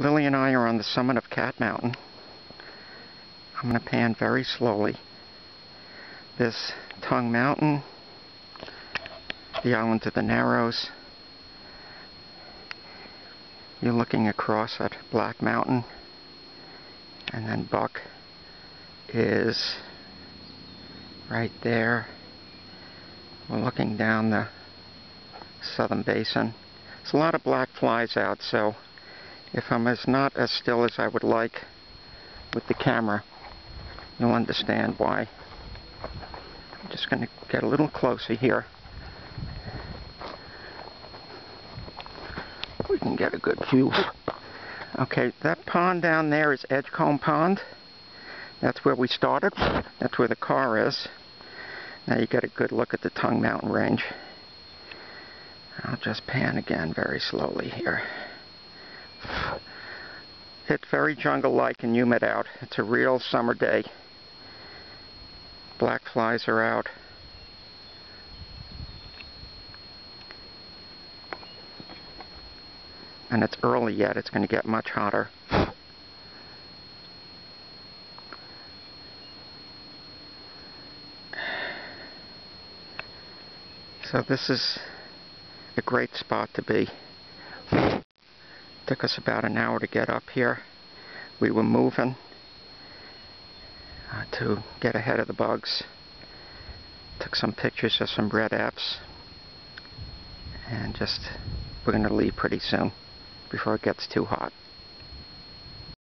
Lily and I are on the summit of Cat Mountain. I'm going to pan very slowly. This Tongue Mountain, the Island of the Narrows. You're looking across at Black Mountain, and then Buck is right there. We're looking down the southern basin. There's a lot of black flies out, so if I'm not as still as I would like with the camera, you'll understand why. I'm just going to get a little closer here. We can get a good view. Okay, that pond down there is Edgecombe Pond. That's where we started. That's where the car is. Now you get a good look at the Tongue Mountain range. I'll just pan again very slowly here. It's very jungle-like and humid out. It's a real summer day. Black flies are out. And it's early yet. It's going to get much hotter. So this is a great spot to be. Took us about an hour to get up here. We were moving to get ahead of the bugs. Took some pictures of some red apps. And we're going to leave pretty soon before it gets too hot.